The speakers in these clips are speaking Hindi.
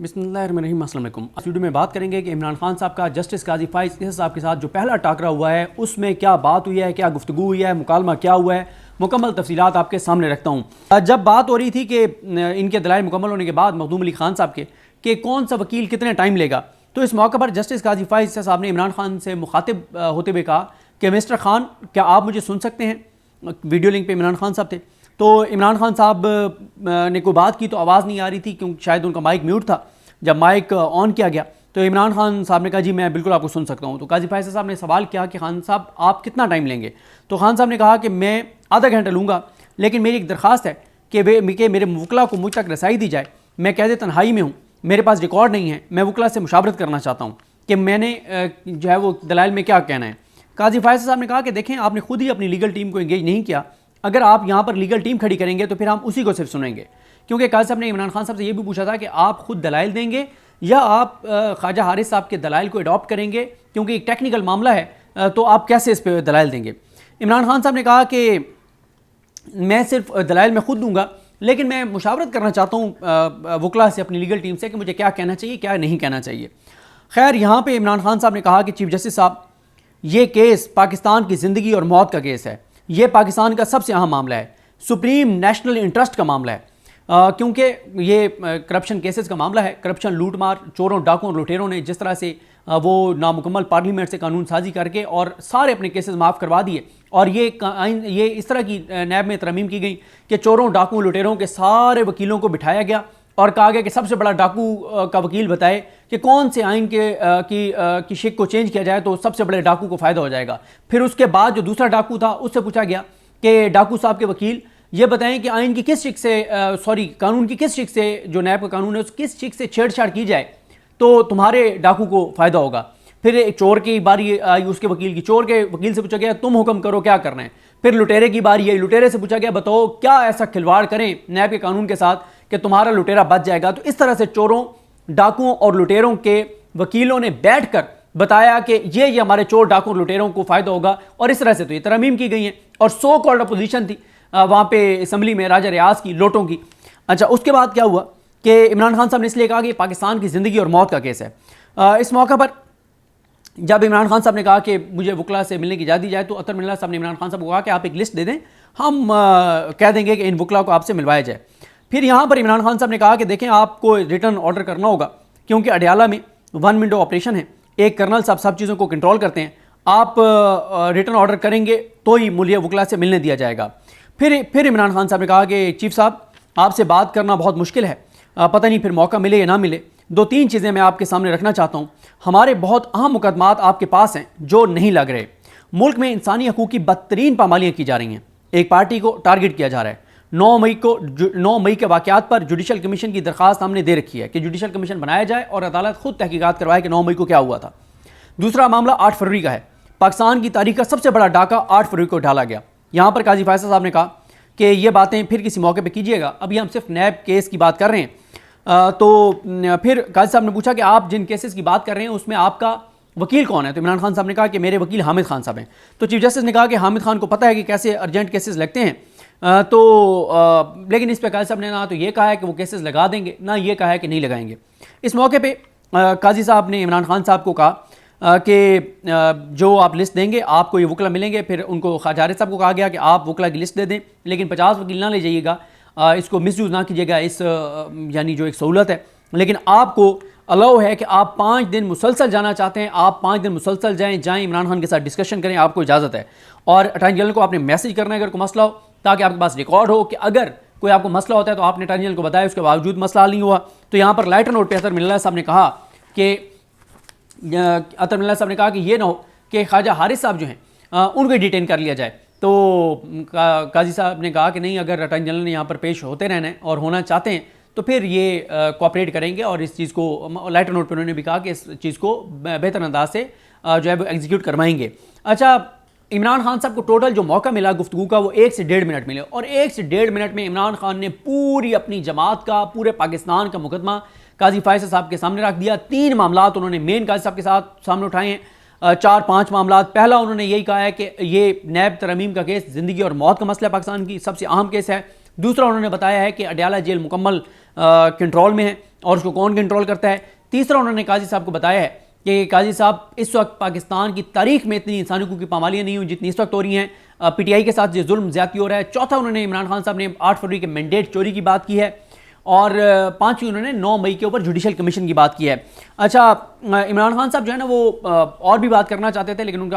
बिस्मिल्लाहिर्रहमानिर्रहीम। अस्सलाम वालेकुम। इस वीडियो में बात करेंगे कि इमरान खान साहब का जस्टिस काजी फाइज इस साहब के साथ जो पहला टाकरा हुआ है उसमें क्या बात हुई है, क्या गुफ्तगू हुई है, मुकालमा क्या हुआ है, मुकम्मल तफसीलात आपके सामने रखता हूँ। जब बात हो रही थी कि इनके दलाइल मुकम्मल होने के बाद मखदूम अली खान साहब के कि कौन सा वकील कितने टाइम लेगा, तो इस मौके पर जस्टिस काजी फाइज साहब ने इमरान खान से मुखातिब होते हुए कहा कि मिस्टर खान, क्या आप मुझे सुन सकते हैं। वीडियो लिंक पे इमरान खान साहब थे, तो इमरान खान साहब ने कोई बात की तो आवाज़ नहीं आ रही थी क्योंकि शायद उनका माइक म्यूट था। जब माइक ऑन किया गया तो इमरान खान साहब ने कहा जी मैं बिल्कुल आपको सुन सकता हूँ। तो काजी फैसल साहब ने सवाल किया कि खान साहब आप कितना टाइम लेंगे। तो खान साहब ने कहा कि मैं आधा घंटा लूँगा, लेकिन मेरी एक दरख्वास्त है कि मेरे वकला को मुझ तक रसाई दी जाए। मैं कैद तन्हाई में हूँ, मेरे पास रिकॉर्ड नहीं है, मैं वकला से मुशावरत करना चाहता हूँ कि मैंने जो है वो दलाइल में क्या कहना है। काजी फैसल साहब ने कहा कि देखें, आपने खुद ही अपनी लीगल टीम को एंगेज नहीं किया। अगर आप यहाँ पर लीगल टीम खड़ी करेंगे तो फिर हम उसी को सिर्फ सुनेंगे, क्योंकि काजी साहब ने इमरान खान साहब से ये भी पूछा था कि आप खुद दलाइल देंगे या आप ख्वाजा हारिस साहब के दलाइल को अडॉप्ट करेंगे, क्योंकि एक टेक्निकल मामला है तो आप कैसे इस पर दलाइल देंगे। इमरान खान साहब ने कहा कि मैं सिर्फ दलाइल में खुद दूंगा, लेकिन मैं मुशावरत करना चाहता हूँ वकला से, अपनी लीगल टीम से, कि मुझे क्या कहना चाहिए क्या नहीं कहना चाहिए। खैर, यहाँ पे इमरान खान साहब ने कहा कि चीफ जस्टिस साहब, ये केस पाकिस्तान की ज़िंदगी और मौत का केस है, ये पाकिस्तान का सबसे अहम मामला है, सुप्रीम नेशनल इंटरेस्ट का मामला है, क्योंकि ये करप्शन केसेस का मामला है। करप्शन, लूटमार, चोरों, डाकुओं, लुटेरों ने जिस तरह से वो नामुकम्मल पार्लियामेंट से कानून साजी करके और सारे अपने केसेस माफ़ करवा दिए, और ये इस तरह की नैब में तरमीम की गई कि चोरों, डाकुओं, लुटेरों के सारे वकीलों को बिठाया गया और कहा गया कि सबसे बड़ा डाकू का वकील बताए कि कौन से आइन की शिक को चेंज किया जाए तो सबसे बड़े डाकू को फ़ायदा हो जाएगा। फिर उसके बाद जो दूसरा डाकू था उससे पूछा गया कि डाकू साहब के वकील ये बताएं कि आइन की किस शिक से कानून की किस शिक से, जो नैब का कानून है उस किस शिक से छेड़छाड़ की जाए तो तुम्हारे डाकू को फ़ायदा होगा। फिर एक चोर की बारी आई उसके वकील की, चोर के वकील से पूछा गया तुम हुक्म करो क्या करना है। फिर लुटेरे की बारी आई, लुटेरे से पूछा गया बताओ क्या ऐसा खिलवाड़ करें नैब के कानून के साथ कि तुम्हारा लुटेरा बच जाएगा। तो इस तरह से चोरों, डाकुओं और लुटेरों के वकीलों ने बैठकर बताया कि ये हमारे चोर, डाकुओं, लुटेरों को फ़ायदा होगा, और इस तरह से तो ये तरमीम की गई है। और सो कॉल्ड अपोजिशन थी वहाँ पे असेंबली में राजा रियाज की, लोटों की। अच्छा, उसके बाद क्या हुआ कि इमरान खान साहब ने इसलिए कहा कि पाकिस्तान की ज़िंदगी और मौत का केस है। इस मौके पर जब इमरान खान साहब ने कहा कि मुझे वकला से मिलने की इजाज़त दी जाए, तो अतर मिल्ला साहब ने इमरान खान साहब को कहा कि आप एक लिस्ट दे दें, हम कह देंगे कि इन वकला को आपसे मिलवाया जाए। फिर यहाँ पर इमरान खान साहब ने कहा कि देखें, आपको रिटर्न ऑर्डर करना होगा, क्योंकि अडयाला में 1 विंडो ऑपरेशन है, एक कर्नल साहब सब चीज़ों को कंट्रोल करते हैं, आप रिटर्न ऑर्डर करेंगे तो ही मुझे वकला से मिलने दिया जाएगा। फिर इमरान खान साहब ने कहा कि चीफ साहब, आपसे बात करना बहुत मुश्किल है, पता नहीं फिर मौका मिले या ना मिले। 2-3 चीज़ें मैं आपके सामने रखना चाहता हूँ। हमारे बहुत अहम मुकदमात आपके पास हैं जो नहीं लग रहे। मुल्क में इंसानी हकूक़ की बदतरीन पामालियाँ की जा रही हैं, एक पार्टी को टारगेट किया जा रहा है। 9 मई के वाक़यात पर जुडिशल कमीशन की दरख्वास्त हमने दे रखी है कि जुडिशल कमीशन बनाया जाए और अदालत खुद तहकीकात करवाए कि 9 मई को क्या हुआ था। दूसरा मामला 8 फरवरी का है। पाकिस्तान की तारीख का सबसे बड़ा डाका 8 फरवरी को डाला गया। यहाँ पर काजी फैसल साहब ने कहा कि ये बातें फिर किसी मौके पे कीजिएगा, अभी हम सिर्फ नैब केस की बात कर रहे हैं। तो फिर काजी साहब ने पूछा कि आप जिन केसेस की बात कर रहे हैं उसमें आपका वकील कौन है। तो इमरान खान साहब ने कहा कि मेरे वकील हामिद खान साहब हैं। तो चीफ जस्टिस ने कहा कि हामिद खान को पता है कि कैसे अर्जेंट केसेस लगते हैं, लेकिन इस पर काजी साहब ने ना तो ये कहा है कि वो केसेस लगा देंगे, ना ये कहा है कि नहीं लगाएंगे। इस मौके पे काजी साहब ने इमरान खान साहब को कहा कि जो आप लिस्ट देंगे आपको ये वकला मिलेंगे। फिर उनको ख्वाजा हारिस साहब को कहा गया कि आप वकला की लिस्ट दे दें, लेकिन 50 वकील ना ले जाइएगा, इसको मिसयूज़ ना कीजिएगा, इस यानी जो एक सहूलत है। लेकिन आपको अलाउ है कि आप 5 दिन मुसलसल जाना चाहते हैं, आप 5 दिन मुसलसल जाएँ, इमरान खान के साथ डिस्कशन करें, आपको इजाज़त है। और अटॉर्नी जनरल को आपने मैसेज करना है अगर कोई मसला हो, ताकि आपके पास रिकॉर्ड हो कि अगर कोई आपको मसला होता है तो आपने अटॉर्नी जनरल को बताया, उसके बावजूद मसला हल नहीं हुआ। तो यहाँ पर लाइटर नोट पे अतर मिल्ला साहब ने कहा कि ये ना हो कि ख्वाजा हारिस साहब जो हैं उनको डिटेन कर लिया जाए। तो काजी साहब ने कहा कि नहीं, अगर अटॉर्नी जनरल ने यहाँ पर पेश होते रहना है और होना चाहते हैं तो फिर ये कोऑपरेट करेंगे, और इस चीज़ को लाइटर नोट पर उन्होंने भी कहा कि इस चीज़ को बेहतर अंदाज से जो है वो एग्जीक्यूट करवाएंगे। अच्छा, इमरान खान साहब को टोटल जो मौका मिला गुफ्तगू का वो 1 से 1.5 मिनट मिले, और 1 से 1.5 मिनट में इमरान खान ने पूरी अपनी जमात का, पूरे पाकिस्तान का मुकदमा काजी फैसल साहब के सामने रख दिया। 3 मामलात उन्होंने मेन काजी साहब के साथ सामने उठाए हैं, 4-5 मामलात। पहला उन्होंने यही कहा है कि ये नैब तरमीम का केस ज़िंदगी और मौत का मसला है, पाकिस्तान की सबसे अहम केस है। दूसरा उन्होंने बताया है कि अडयाला जेल मुकम्मल कंट्रोल में है और उसको कौन कंट्रोल करता है। तीसरा उन्होंने काजी साहब को बताया है कि काजी साहब इस वक्त पाकिस्तान की तारीख में इतनी इंसानी हकूक़ की पामालियाँ नहीं हुई जितनी इस वक्त हो रही हैं, पीटीआई के साथ जो जुल्म ज़्यादती हो रहा है। चौथा उन्होंने इमरान खान साहब ने 8 फरवरी के मैंडेट चोरी की बात की है और पांचवी उन्होंने 9 मई के ऊपर जुडिशल कमीशन की बात की है। अच्छा, इमरान खान साहब जो है ना वो और भी बात करना चाहते थे लेकिन उनकी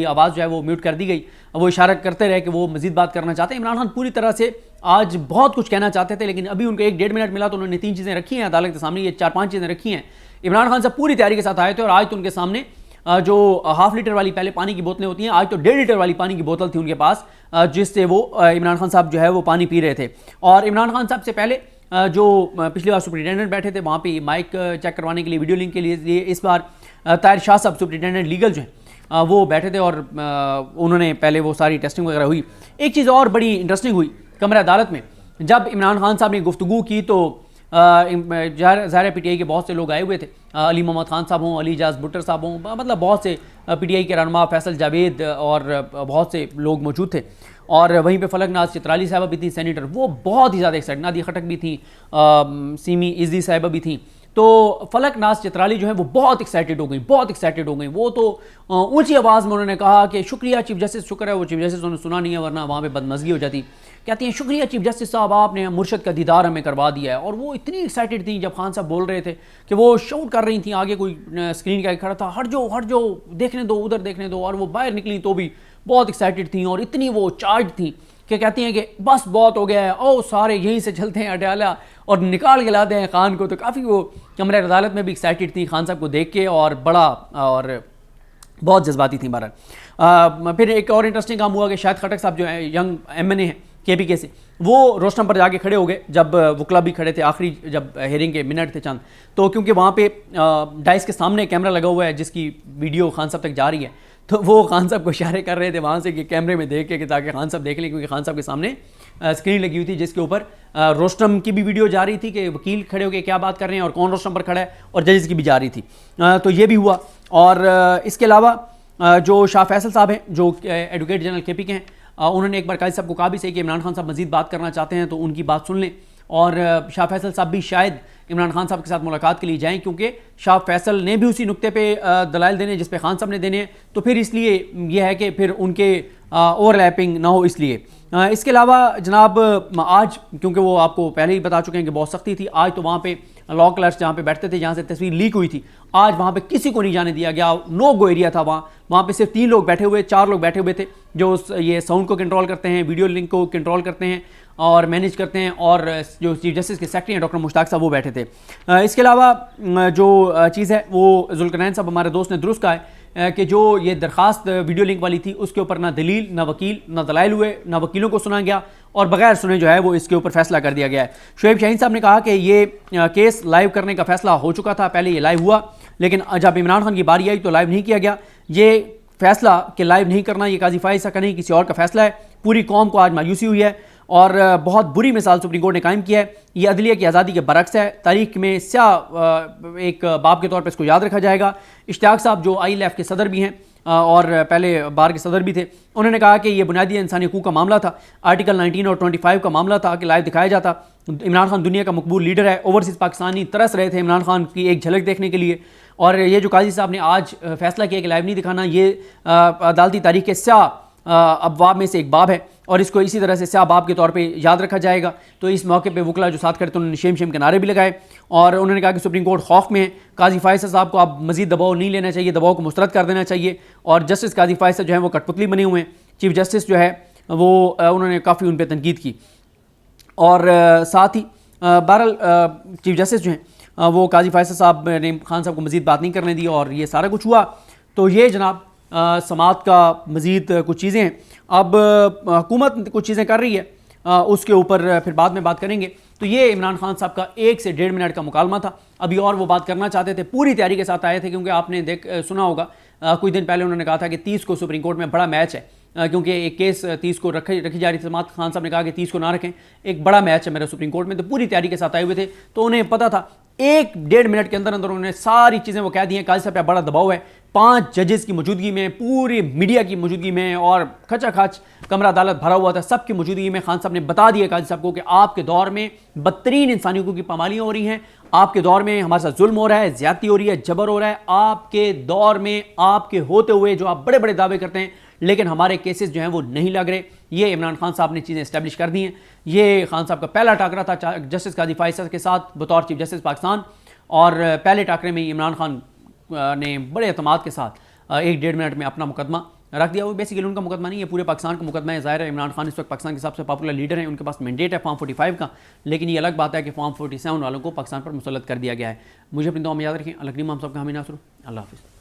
आवाज़ जो है वो म्यूट कर दी गई। वो इशारा करते रहे कि वो मजीद बात करना चाहते हैं। इमरान खान पूरी तरह से आज बहुत कुछ कहना चाहते थे लेकिन अभी उनको 1-1.5 मिनट मिला तो उन्होंने 3 चीज़ें रखी हैं अदालत के सामने, ये 4-5 चीज़ें रखी हैं। इमरान खान साहब पूरी तैयारी के साथ आए थे और आज तो उनके सामने जो हाफ लीटर वाली पहले पानी की बोतलें होती हैं, आज तो 1.5 लीटर वाली पानी की बोतल थी उनके पास जिससे वो इमरान खान साहब जो है वो पानी पी रहे थे। और इमरान खान साहब से पहले जो पिछली बार सुप्रिटेंडेंट बैठे थे वहाँ पे माइक चेक करवाने के लिए, वीडियो लिंक के लिए इस बार ताहिर शाह साहब सुप्रिटेंडेंट लीगल जो हैं वो बैठे थे और उन्होंने पहले वो सारी टेस्टिंग वगैरह हुई। एक चीज़ और बड़ी इंटरेस्टिंग हुई कमरा अदालत में, जब इमरान खान साहब ने गुफ्तगू की तो ज़ाहिर पीटीआई के बहुत से लोग आए हुए थे, अली मोहम्मद खान साहब हों, अली इजाज भुट्टर साहब हों, मतलब बहुत से पीटीआई के रहनुमा, फैसल जावेद और बहुत से लोग मौजूद थे। और वहीं पे फलक नाज चित्राली साहबा भी थी सेनेटर, वो बहुत ही ज़्यादा एक्साइटेड, नादिया खटक भी थी, सीमी इज़ी साहबा भी थी। तो फलक नाज चित्राली जो है वो बहुत एक्साइटेड हो गई। वो तो ऊंची आवाज़ में उन्होंने कहा कि शुक्रिया चीफ जस्टिस, शुक्र है वो चीफ जस्टिस उन्होंने सुना नहीं है वरना वहाँ पे बदमज़गी हो जाती। कहती हैं शुक्रिया चीफ जस्टिस साहब, आपने मुर्शद का दीदार हमें करवा दिया है। और वो इतनी एक्साइटेड थी जब खान साहब बोल रहे थे कि वो शाउट कर रही थी, आगे कोई स्क्रीन के आगे खड़ा था, हट जाओ देखने दो, उधर देखने दो। और वो बाहर निकली तो भी बहुत एक्साइटेड थी और इतनी वो चार्ज थी कि कहती हैं कि बस बहुत हो गया है, ओ सारे यहीं से चलते हैं अडयाला और निकाल के लाते हैं खान को। तो काफ़ी वो कमरे अदालत में भी एक्साइटेड थी खान साहब को देख के और बड़ा और बहुत जज्बाती थी। बारह फिर एक और इंटरेस्टिंग काम हुआ कि शाहिद खटक साहब जो है यंग एमएनए हैं केपीके से, वो रोस्टम पर जाके खड़े हो गए जब वकला भी खड़े थे, आखिरी जब हेयरिंग के मिनट थे चंद, तो क्योंकि वहाँ पे डाइस के सामने कैमरा लगा हुआ है जिसकी वीडियो खान साहब तक जा रही है, तो वो खान साहब को इशारे कर रहे थे वहाँ से कि कैमरे में देख के ताकि खान साहब देख लें, क्योंकि खान साहब के सामने स्क्रीन लगी हुई थी जिसके ऊपर रोस्टम की भी वीडियो जा रही थी कि वकील खड़े होकर क्या बात कर रहे हैं और कौन रोस्टम पर खड़ा है, और जजेस की भी जा रही थी। तो ये भी हुआ। और इसके अलावा जो शाह फैसल साहब हैं जो एडवोकेट जनरल केपी के हैं, उन्होंने एक बार काजी साहब को कहा भी सही कि इमरान खान साहब मजीद बात करना चाहते हैं तो उनकी बात सुन लें। और शाह फैसल साहब भी शायद इमरान खान साहब के साथ मुलाकात के लिए जाएं, क्योंकि शाह फैसल ने भी उसी नुक्ते पे दलाइल देने जिस पे खान साहब ने देने हैं, तो फिर इसलिए यह है कि फिर उनके ओवरलैपिंग ना हो इसलिए। इसके अलावा जनाब आज क्योंकि वो आपको पहले ही बता चुके हैं कि बहुत सख्ती थी, आज तो वहाँ पे लॉ क्लर्क्स जहाँ पे बैठते थे जहाँ से तस्वीर लीक हुई थी, आज वहाँ पे किसी को नहीं जाने दिया गया, नो गो एरिया था वहाँ पे सिर्फ 3 लोग बैठे हुए, 4 लोग बैठे हुए थे जो ये साउंड को कंट्रोल करते हैं, वीडियो लिंक को कंट्रोल करते हैं और मैनेज करते हैं, और जो चीफ जस्टिस के सेक्रेटरी हैं डॉक्टर मुश्ताक साहब वो बैठे थे। इसके अलावा जो चीज़ है वो जुल्करनैन साहब हमारे दोस्त ने दुरुस्त कहा है कि जो ये दरखास्त वीडियो लिंक वाली थी उसके ऊपर ना दलील, ना वकील, ना दलाइल हुए, ना वकीलों को सुना गया और बगैर सुने जो है वो इसके ऊपर फैसला कर दिया गया है। शुएब शाहीन साहब ने कहा कि ये केस लाइव करने का फैसला हो चुका था, पहले ये लाइव हुआ लेकिन जब इमरान खान की बारी आई तो लाइव नहीं किया गया। ये फैसला कि लाइव नहीं करना ये काजी फाइज का नहीं किसी और का फैसला है। पूरी कौम को आज मायूसी हुई है और बहुत बुरी मिसाल सुप्रीम कोर्ट ने कायम किया है। ये अदलिया की आज़ादी के बरक्स है, तारीख में स्याह एक बाप के तौर पर इसको याद रखा जाएगा। इश्तियाक साहब जो ILF के सदर भी हैं और पहले बार के सदर भी थे, उन्होंने कहा कि ये बुनियादी इंसानी हकूक़ का मामला था, आर्टिकल 19 और 25 का मामला था कि लाइव दिखाया जाता। इमरान खान दुनिया का मकबूल लीडर है, ओवरसीज़ पाकिस्तानी तरस रहे थे इमरान खान की एक झलक देखने के लिए, और ये जो काजी साहब ने आज फैसला किया कि लाइव नहीं दिखाना, ये अदालती तारीख के स्याह अबवाब में से एक बाब है और इसको इसी तरह से स्याह बाब के तौर पे याद रखा जाएगा। तो इस मौके पे वकला जो साथ करते उन्होंने शेम शेम के नारे भी लगाए और उन्होंने कहा कि सुप्रीम कोर्ट खौफ में है, काजी फायसल साहब को अब मजीद दबाव नहीं लेना चाहिए, दबाव को मुस्तरद कर देना चाहिए। और जस्टिस काजी फायसल जो है वो कठपुतली बने हुए हैं, चीफ जस्टिस जो है वो उन्होंने काफ़ी उन पर तनकीद की। और साथ ही बहरहाल चीफ जस्टिस जो हैं वो काजी फायसल साहब ने खान साहब को मजीद बात नहीं करने दी और ये सारा कुछ हुआ। तो ये जनाब समात का मज़ीद कुछ चीज़ें हैं। अब हुकूमत कुछ चीज़ें कर रही है, उसके ऊपर फिर बाद में बात करेंगे। तो ये इमरान खान साहब का 1 से 1.5 मिनट का मुकालमा था। अभी और वो बात करना चाहते थे, पूरी तैयारी के साथ आए थे, क्योंकि आपने सुना होगा कुछ दिन पहले उन्होंने कहा था कि 30 को सुप्रीम कोर्ट में बड़ा मैच है, क्योंकि एक केस 30 को रखी जा रही थी। समात खान साहब ने कहा कि 30 को ना रखें, एक बड़ा मैच है मेरा सुप्रीम कोर्ट में। तो पूरी तैयारी के साथ आए हुए थे, तो उन्हें पता था 1-1.5 मिनट के अंदर अंदर उन्होंने सारी चीज़ें वो कह दी हैं। काजी साहब पे बड़ा दबाव है, 5 जजेस की मौजूदगी में, पूरी मीडिया की मौजूदगी में और खचाखच कमरा अदालत भरा हुआ था, सबकी मौजूदगी में खान साहब ने बता दिया काजी साहब को कि आपके दौर में बदतरीन इंसानियों की पामालियाँ हो रही हैं, आपके दौर में हमारे साथ जुल्म हो रहा है, ज्यादती हो रही है, जबर हो रहा है, आपके दौर में आपके होते हुए जो आप बड़े बड़े दावे करते हैं लेकिन हमारे केसेस जो हैं वो नहीं लग रहे। ये इमरान खान साहब ने चीज़ें इस्टेब्लिश कर दी हैं। ये खान साहब का पहला टाकरा था जस्टिस काजी फाइज के साथ बतौर चीफ जस्टिस पाकिस्तान, और पहले टाकरे में इमरान खान ने बड़े एतमाद के साथ 1-1.5 मिनट में अपना मुकदमा रख दिया। वो बेसिकली उनका मुकदमा नहीं है, पूरे पाकिस्तान का मुकदमा है। ज़ाहिर है इमरान खान इस वक्त पाकिस्तान के सबसे पॉपुलर लीडर हैं, उनके पास मैंडेट है फॉर्म 45 का, लेकिन ये अलग बात है कि फॉर्म 47 वालों को पाकिस्तान पर मुसल्लत कर दिया गया है। मुझे अपनी दुआ में याद रखें। अल्लाह करीम हम सबका हमें नासर। अल्लाह हाफ़िज़।